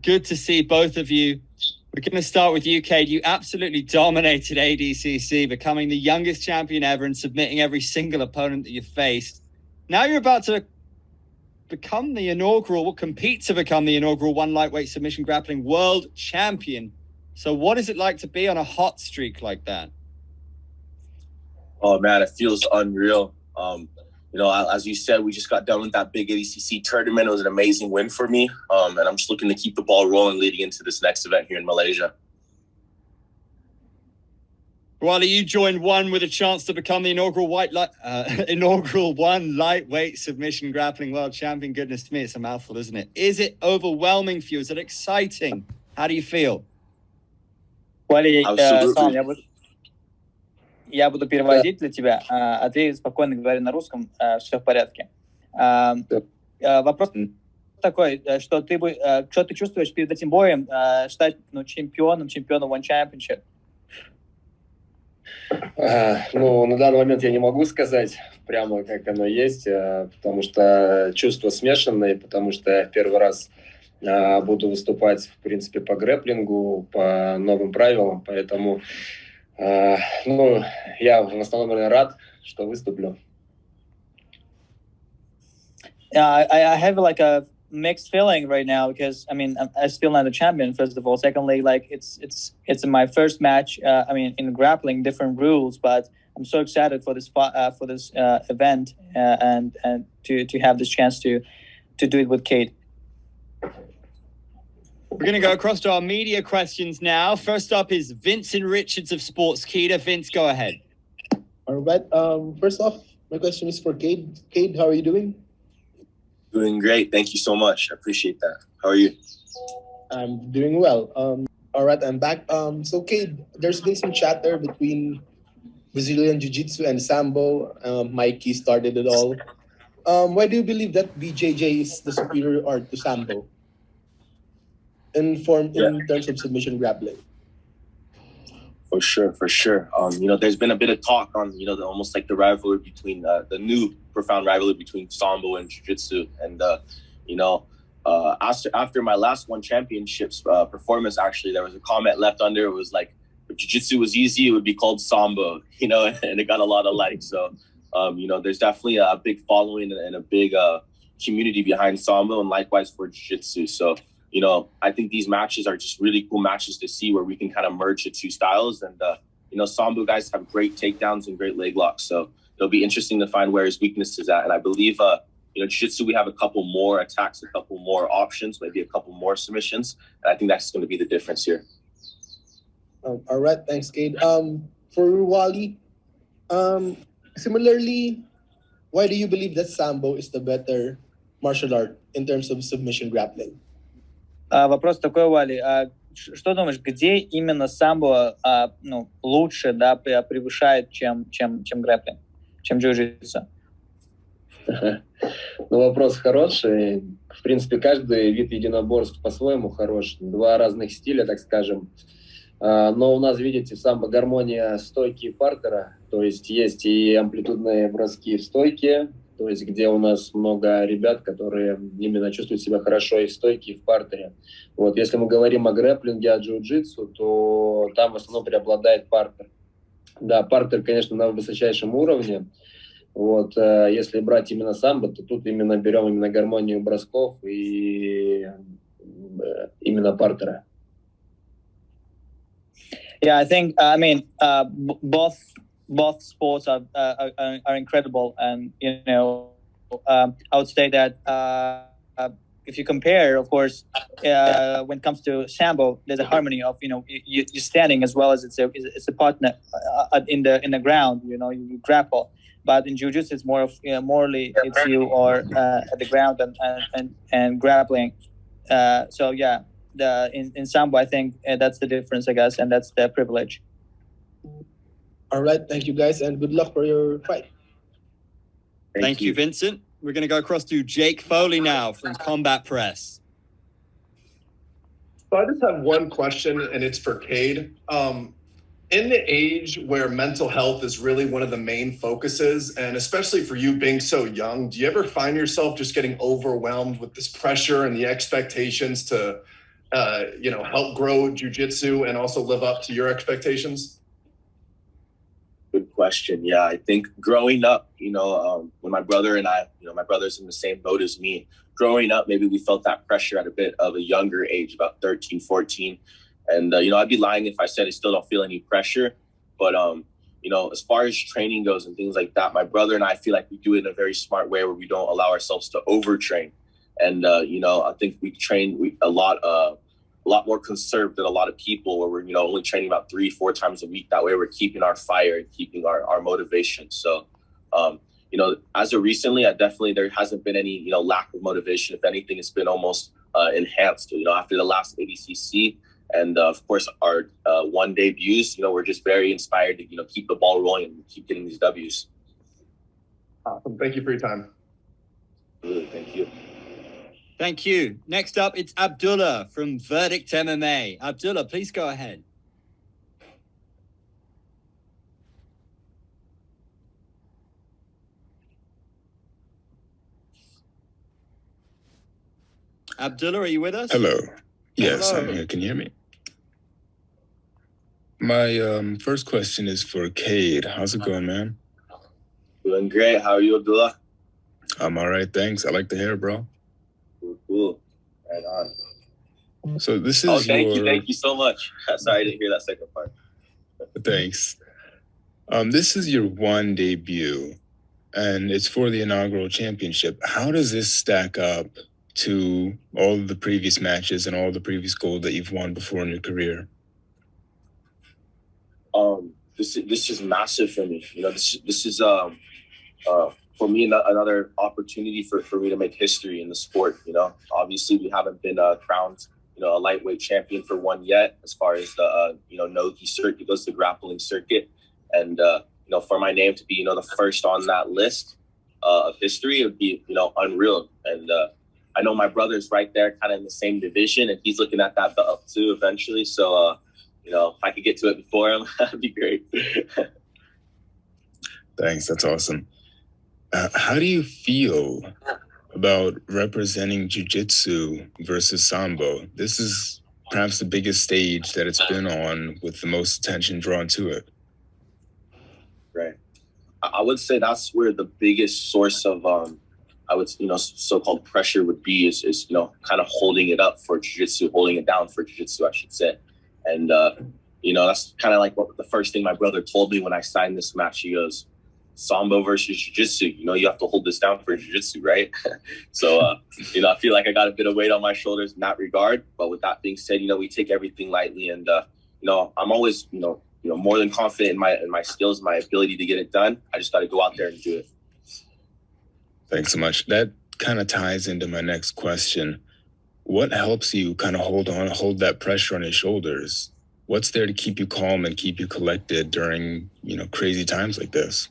Good to see both of you. We're going to start with you, Kade. You absolutely dominated ADCC, becoming the youngest champion ever and submitting every single opponent that you faced. Now you're about to compete to become the inaugural one lightweight submission grappling world champion. So what is it like to be on a hot streak like that? Oh man, it feels unreal. As you said, we just got done with that big ADCC tournament. It was an amazing win for me. And I'm just looking to keep the ball rolling leading into this next event here in Malaysia. Uali, you joined one with a chance to become the inaugural one lightweight submission grappling world champion. Goodness me, it's a mouthful, isn't it? Is it overwhelming for you? Is it exciting? How do you feel? Уали, я буду переводить для тебя, а ты спокойно говори на русском, все в порядке. Вопрос такой, что ты чувствуешь перед этим боем, стать чемпионом One Championship? На данный момент я не могу сказать прямо, как оно есть, потому что чувства смешанные, потому что я в первый раз буду выступать, в принципе, по грэпплингу, по новым правилам, поэтому я в основном рад, что выступлю. I have like a mixed feeling right now because I'm still not a champion, first of all. Secondly, like it's my first match. In grappling, different rules, but I'm so excited for this event and to have this chance to do it with Kade. We're going to go across to our media questions now. First up is Vincent Richards of Sportskeeda. Vince, go ahead. All right. First off, my question is for Kade. Kade, how are you doing? Doing great. Thank you so much. I appreciate that. How are you? I'm doing well. All right, I'm back. So Kade, there's been some chatter between Brazilian Jiu-Jitsu and Sambo. Mikey started it all. Why do you believe that BJJ is the superior art to Sambo in terms of submission grappling? For sure. There's been a bit of talk on, almost like the rivalry between the new profound rivalry between Sambo and Jiu-Jitsu. And, after my last One Championships performance, actually, there was a comment left under. It was like, if Jiu-Jitsu was easy, it would be called Sambo, and it got a lot of likes. So, there's definitely a big following and a big community behind Sambo, and likewise for Jiu-Jitsu. So, I think these matches are just really cool matches to see where we can kind of merge the two styles. And, Sambo guys have great takedowns and great leg locks. So it'll be interesting to find where his weakness is at. And I believe, Jiu-Jitsu, we have a couple more attacks, a couple more options, maybe a couple more submissions. And I think that's going to be the difference here. All right. Thanks, Kade. For Uali, similarly, why do you believe that Sambo is the better martial art in terms of submission grappling? Вопрос такой, Уали. Что думаешь, где именно самбо лучше, превышает, чем грэпплинг, чем джиу-джитсу? Вопрос хороший. В принципе, каждый вид единоборств по-своему хорош. Два разных стиля, так скажем. Но у нас, видите, в самбо гармония стойки и партера. То есть и амплитудные броски в стойке, то есть где у нас много ребят, которые именно чувствуют себя хорошо и в стойке, и в партере. Вот. Если мы говорим о грэпплинге, о джиу-джитсу, то там в основном преобладает партер. Да, партер, конечно, на высочайшем уровне. Вот. Если брать именно самбо, то тут именно берем именно гармонию бросков и именно партера. Yeah, I think, both sports are incredible, and I would say that if you compare, of course, when it comes to Sambo, there's a harmony of you standing as well as it's a partner in the ground. You grapple, but in Jiu-Jitsu it's more of morally it's you or at the ground and grappling. So yeah, in Sambo I think that's the difference, I guess, and that's the privilege. All right, thank you guys, and good luck for your fight. Thank you, Vincent. We're going to go across to Jake Foley now from Combat Press. So I just have one question, and it's for Kade. In the age where mental health is really one of the main focuses, and especially for you being so young, do you ever find yourself just getting overwhelmed with this pressure and the expectations to help grow jiu-jitsu and also live up to your expectations? Good question. Yeah, I think growing up, when my brother and I, my brother's in the same boat as me. Growing up, maybe we felt that pressure at a bit of a younger age, about 13, 14. And, I'd be lying if I said I still don't feel any pressure. But, as far as training goes and things like that, my brother and I feel like we do it in a very smart way where we don't allow ourselves to overtrain. And, I think we train a lot more conserved than a lot of people where we're, only training about 3-4 times a week. That way we're keeping our fire and keeping our motivation. So, as of recently, there hasn't been any, lack of motivation. If anything, it's been almost enhanced, after the last ADCC. And of course, our one debuts, we're just very inspired to, keep the ball rolling and keep getting these Ws. Awesome. Thank you for your time. Thank you. Thank you. Next up, it's Abdullah from Verdict MMA. Abdullah, please go ahead. Abdullah, are you with us? Hello. Yes, Hello. I'm here. Can you hear me? My first question is for Kade. How's it going, man? Doing great. How are you, Abdullah? I'm all right, thanks. I like the hair, bro. Cool. Right on. So this is thank you so much. Sorry, I didn't hear that second part. Thanks. This is your one debut, and it's for the inaugural championship. How does this stack up to all of the previous matches and all the previous gold that you've won before in your career? This is massive for me. This is for me another opportunity for me to make history in the sport. Obviously we haven't been crowned a lightweight champion for one yet, as far as the Nogi circuit goes, the grappling circuit. And for my name to be the first on that list of history, it would be unreal. And I know my brother's right there, kind of in the same division, and he's looking at that belt too eventually. So if I could get to it before him, that'd be great. Thanks. That's awesome. How do you feel about representing jiu-jitsu versus Sambo? This is perhaps the biggest stage that it's been on with the most attention drawn to it. Right. I would say that's where the biggest source of, so-called pressure would be is kind of holding it up for jiu-jitsu, holding it down for jiu-jitsu, I should say. And, that's kind of like what the first thing my brother told me when I signed this match. He goes, Sambo versus jiu-jitsu, you have to hold this down for jiu-jitsu, right? So, I feel like I got a bit of weight on my shoulders in that regard. But with that being said, we take everything lightly. And, I'm always, more than confident in my skills, my ability to get it done. I just got to go out there and do it. Thanks so much. That kind of ties into my next question. What helps you kind of hold that pressure on your shoulders? What's there to keep you calm and keep you collected during, crazy times like this?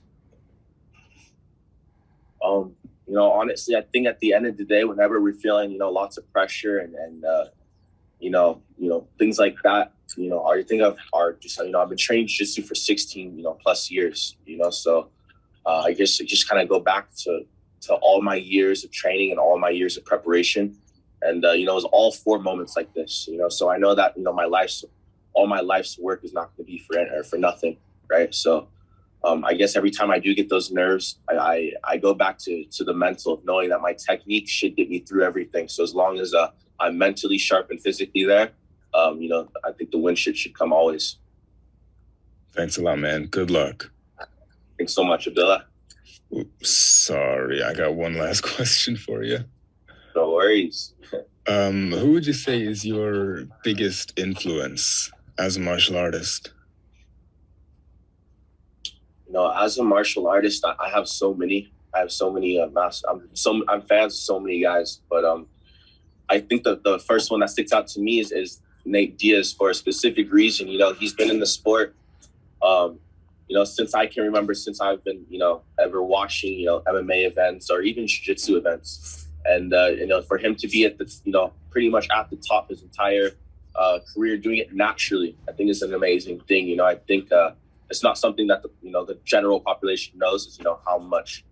Honestly, I think at the end of the day, whenever we're feeling, lots of pressure and things like that, I think I've been training jiu-jitsu for 16, plus years, so I guess it just kind of go back to all my years of training and all my years of preparation. And, it was all 4 moments like this, so I know that, all my life's work is not going to be for nothing. Right. So, I guess every time I do get those nerves, I go back to the mental of knowing that my technique should get me through everything. So as long as I'm mentally sharp and physically there, I think the win should come always. Thanks a lot, man. Good luck. Thanks so much, Abdullah. Oops, sorry, I got one last question for you. No worries. Who would you say is your biggest influence as a martial artist? As a martial artist, I have so many. I have so many. I'm fans of so many guys, but I think the first one that sticks out to me is Nate Diaz for a specific reason. He's been in the sport, since I can remember, since I've been, ever watching, MMA events or even jiu-jitsu events. And, for him to be at the, pretty much at the top his entire career, doing it naturally, I think is an amazing thing. I think it's not something that, the general population knows is, how much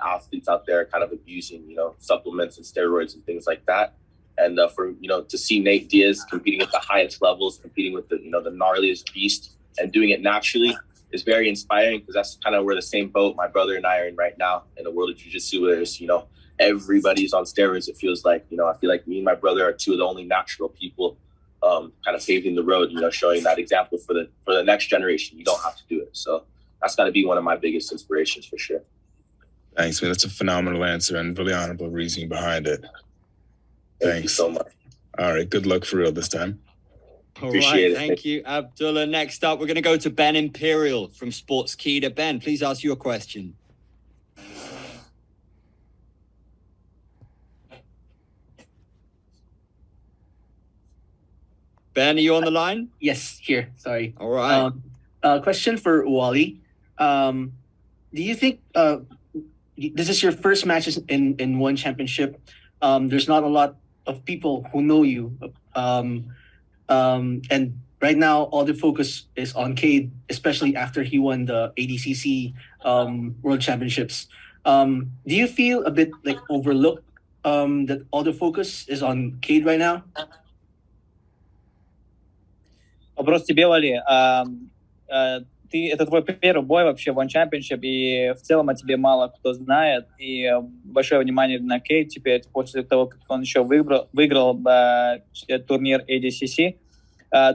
athletes out there are kind of abusing, supplements and steroids and things like that. And for to see Nate Diaz competing at the highest levels, competing with the the gnarliest beast, and doing it naturally is very inspiring, because that's kind of where the same boat my brother and I are in right now in the world of jiu-jitsu, where it's, everybody's on steroids. It feels like, I feel like me and my brother are two of the only natural people kind of paving the road, showing that example for the next generation. You don't have to do it. So that's got to be one of my biggest inspirations for sure. Thanks, man. That's a phenomenal answer and really honorable reasoning behind it. Thank you so much. All right. Good luck for real this time. Appreciate it. Thank you, Abdullah. Next up, we're going to go to Ben Imperial from Sports Kida. Ben, please ask your question. Ben, are you on the line? Yes, here. Sorry. All right. Question for Uali. Do you think this is your first match in one championship? There's not a lot of people who know you. And right now, all the focus is on Kade, especially after he won the ADCC World Championships. Do you feel a bit like overlooked that all the focus is on Kade right now? Вопрос тебе, Вали. Это твой первый бой вообще в One Championship, и в целом о тебе мало кто знает, и большое внимание на Кейд теперь, после того, как он еще выиграл турнир ADCC.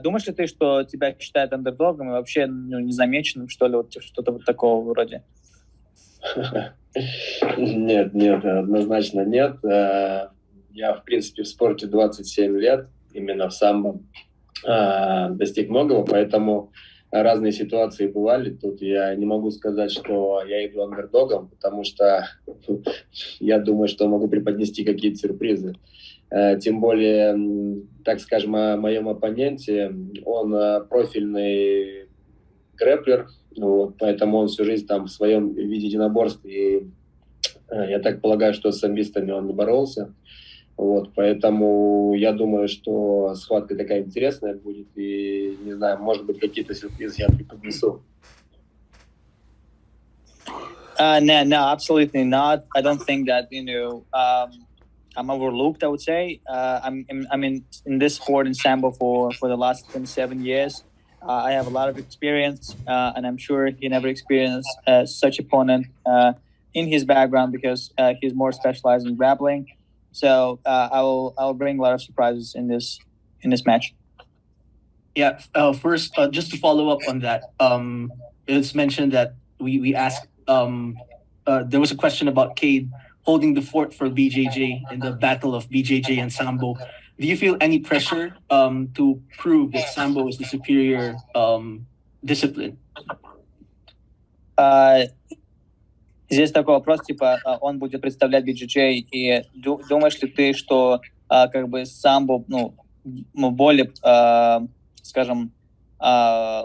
Думаешь ли ты, что тебя считают андердогом и вообще незамеченным, что ли, вот что-то вот такого вроде? Нет, однозначно нет. Я, в принципе, в спорте 27 лет, именно в самбо. Достиг многого, поэтому разные ситуации бывали. Тут я не могу сказать, что я иду андердогом, потому что я думаю, что могу преподнести какие-то сюрпризы. Тем более, так скажем, о моем оппоненте, он профильный грэплер, вот, поэтому он всю жизнь там в своем виде единоборств, и я так полагаю, что с самбистами он не боролся. Вот, поэтому я думаю, что схватка такая интересная будет, и, не знаю, может быть, какие-то сюрпризы я преподнесу. No, absolutely not. I don't think that, I'm overlooked, I would say. I'm in this sport in Sambo for the last 27 years. I have a lot of experience, and I'm sure he never experienced such opponent in his background, because he's more specialized in grappling. So I'll bring a lot of surprises in this match. Yeah. First, just to follow up on that, it's mentioned that we asked. There was a question about Kade holding the fort for BJJ in the battle of BJJ and Sambo. Do you feel any pressure to prove that Sambo is the superior discipline? Здесь такой вопрос, типа, он будет представлять BJJ, и думаешь ли ты, что как бы самбо, более, скажем,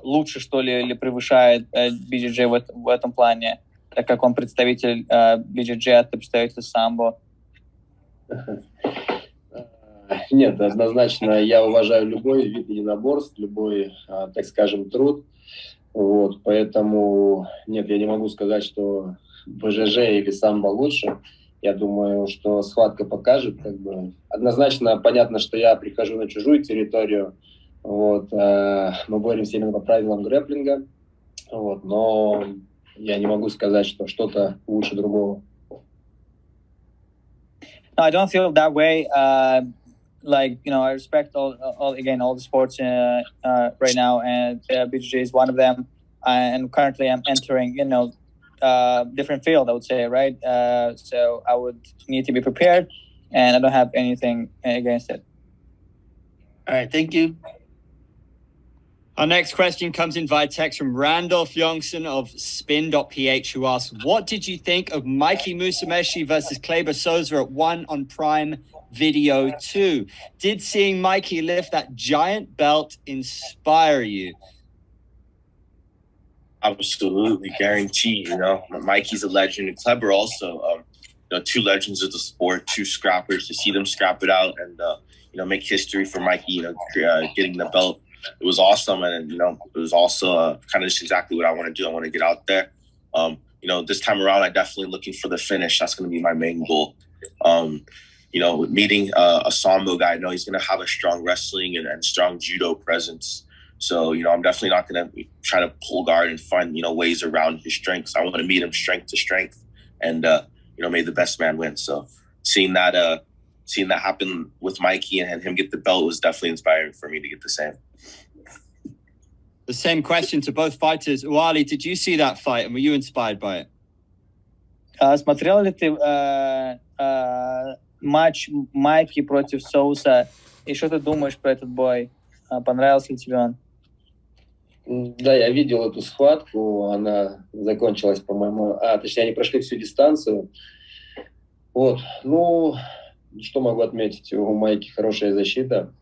лучше, что ли, или превышает BJJ в этом плане, так как он представитель BJJ, а ты представитель самбо? Нет, однозначно я уважаю любой вид единоборств, любой, так скажем, труд. Вот, поэтому нет, я не могу сказать, что БЖЖ или самбо лучше. Я думаю, что схватка покажет. Как бы. Однозначно понятно, что я прихожу на чужую территорию. Вот, мы боремся именно по правилам грэпплинга. Вот, но я не могу сказать, что что-то лучше другого. No, I don't feel that way. I respect all the sports right now, and BJJ is one of them. And currently, I'm entering, different field, I would say, right? So I would need to be prepared, and I don't have anything against it. All right, thank you. Our next question comes in via text from Randolph Youngson of Spin.ph, who asks, what did you think of Mikey Musameshi versus Kleber Souza at 1 on Prime Video 2? Did seeing Mikey lift that giant belt inspire you? Absolutely, guaranteed. Mikey's a legend, and Kleber also. Two legends of the sport, two scrappers. To see them scrap it out and make history for Mikey. Getting the belt, it was awesome, and it was also kind of just exactly what I want to do. I want to get out there. This time around, I'm definitely looking for the finish. That's going to be my main goal. meeting a Sambo guy, I know he's going to have a strong wrestling and strong judo presence. So, I'm definitely not going to try to pull guard and find, ways around his strengths. I want to meet him strength to strength and, may the best man win. So seeing that happen with Mikey and him get the belt was definitely inspiring for me to get the same. The same question to both fighters. Uali, did you see that fight and were you inspired by it? Смотрел ли ты матч Майки против Соуса? И что ты думаешь про этот бой? Понравился ли тебе он? Да, я видел эту схватку. Она закончилась, по-моему... точнее, они прошли всю дистанцию. Вот. Ну, что могу отметить? У Майки хорошая защита.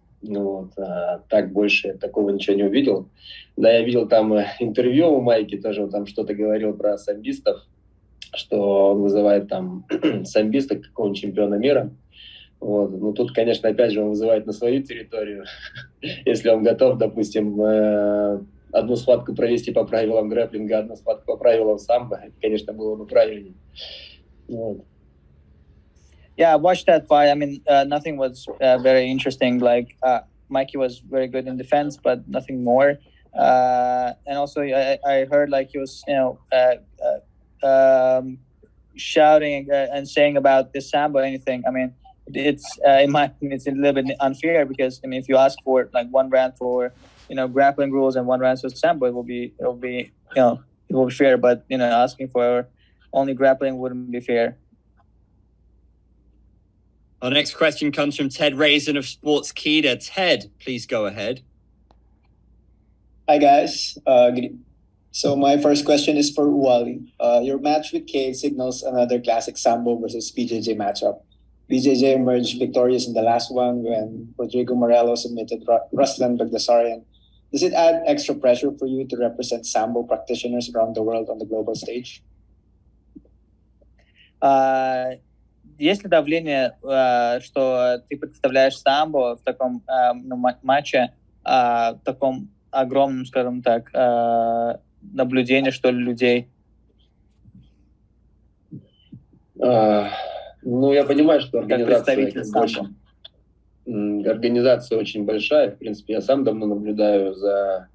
Так больше такого ничего не увидел. Да, я видел там интервью у Майки, тоже он там что-то говорил про самбистов, что он вызывает там самбиста какого-нибудь чемпиона мира. Вот. Ну, тут, конечно, опять же, он вызывает на свою территорию. Если он готов, допустим, одну схватку провести по правилам грэпплинга, одну схватку по правилам самбо, это, конечно, было бы правильнее. Вот. Yeah, I watched that fight. I mean, nothing was very interesting. Like, Mikey was very good in defense, but nothing more. And also, I heard like he was, shouting and saying about the Sambo or anything. I mean, it's in my opinion, it's a little bit unfair because if you ask for like one round for grappling rules and one round for Sambo, it will be fair. But asking for only grappling wouldn't be fair. Our next question comes from Ted Raisin of Sports Kade. Ted, please go ahead. Hi, guys. So my first question is for Uali. Your match with Kade signals another classic Sambo versus BJJ matchup. BJJ emerged victorious in the last one when Rodrigo Morello submitted Ruslan Bagdasaryan. Does it add extra pressure for you to represent Sambo practitioners around the world on the global stage? Есть ли давление, что ты представляешь самбо в таком матче, в таком огромном, скажем так, наблюдении, что ли, людей? Ну, я понимаю, что организация очень большая. В принципе, я сам давно наблюдаю за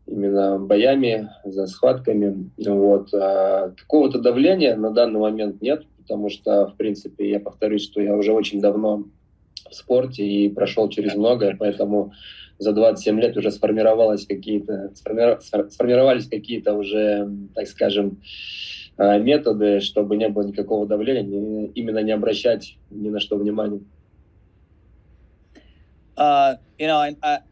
именно боями, за схватками. Вот. Какого-то давления на данный момент нет, потому что, в принципе, я повторюсь, что я уже очень давно в спорте и прошел через многое, поэтому за 27 лет уже сформировались какие-то уже, так скажем, методы, чтобы не было никакого давления, именно не обращать ни на что внимания. I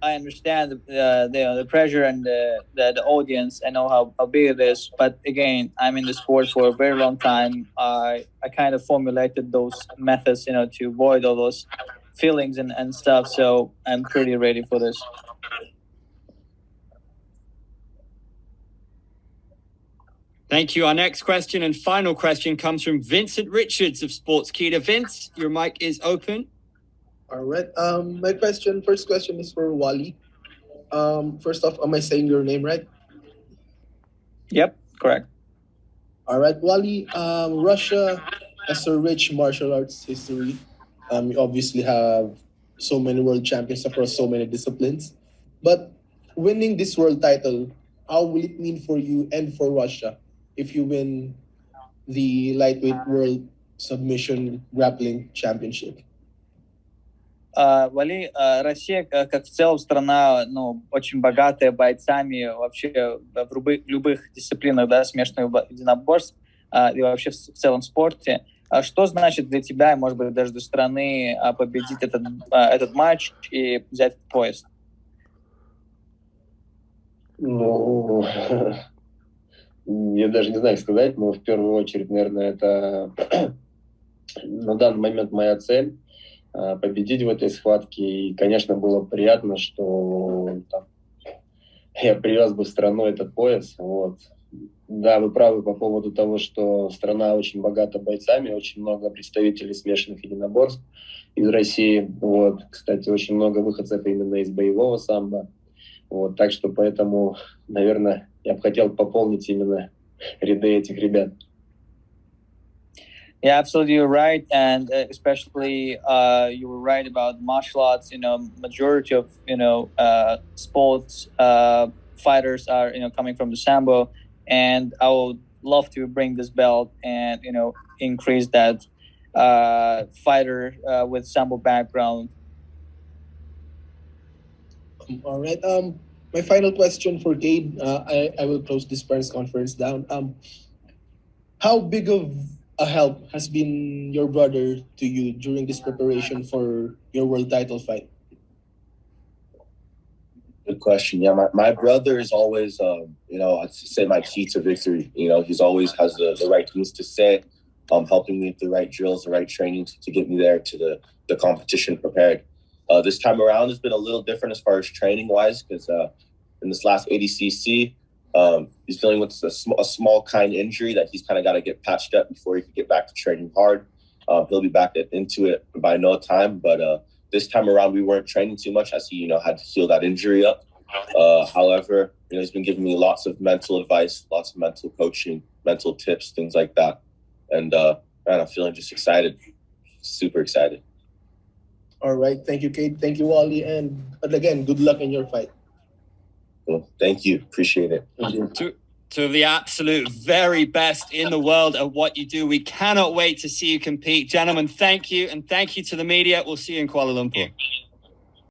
understand the pressure and the audience. I know how big it is, but again, I'm in the sport for a very long time. I kind of formulated those methods, to avoid all those feelings and stuff. So I'm pretty ready for this. Thank you. Our next question and final question comes from Vincent Richards of Sports Kade. Vince, your mic is open. All right. My first question is for Wally. First off, am I saying your name right? Yep, correct. All right, Wally. Russia has a rich martial arts history. You obviously have so many world champions across so many disciplines. But winning this world title, how will it mean for you and for Russia if you win the lightweight world submission grappling championship? Вали, Россия, как в целом страна, очень богатая бойцами вообще в любых дисциплинах, да, смешанных единоборств и вообще в целом спорте. Что значит для тебя, может быть, даже для страны победить этот матч и взять пояс? Ну, я даже не знаю, как сказать, но в первую очередь, наверное, это на данный момент моя цель. Победить в этой схватке. И, конечно, было приятно, что я привез бы в страну этот пояс. Вот. Да, вы правы по поводу того, что страна очень богата бойцами, очень много представителей смешанных единоборств из России. Вот. Кстати, очень много выходцев именно из боевого самбо. Вот. Так что поэтому, наверное, я бы хотел пополнить именно ряды этих ребят. Yeah, absolutely, you're right, and especially you were right about martial arts. Majority of sports fighters are coming from the Sambo, and I would love to bring this belt and increase that fighter with Sambo background. All right. My final question for Cade. I will close this press conference down. How big of a help has been your brother to you during this preparation for your world title fight? Good question. Yeah, my brother is always, I'd say my key to victory. He's always has the right things to say, helping me with the right drills, the right training to get me there to the competition prepared. This time around has been a little different as far as training wise, because in this last ADCC, he's dealing with a small kind injury that he's kind of got to get patched up before he can get back to training hard. He'll be back into it by no time, but this time around we weren't training too much as he had to heal that injury up. However, he's been giving me lots of mental advice, lots of mental coaching, mental tips, things like that. And man, I'm feeling just excited, super excited. All right. Thank you, Cade. Thank you, Wally. And again, good luck in your fight. Well, thank you. Appreciate it. To the absolute very best in the world at what you do. We cannot wait to see you compete. Gentlemen, thank you. And thank you to the media. We'll see you in Kuala Lumpur.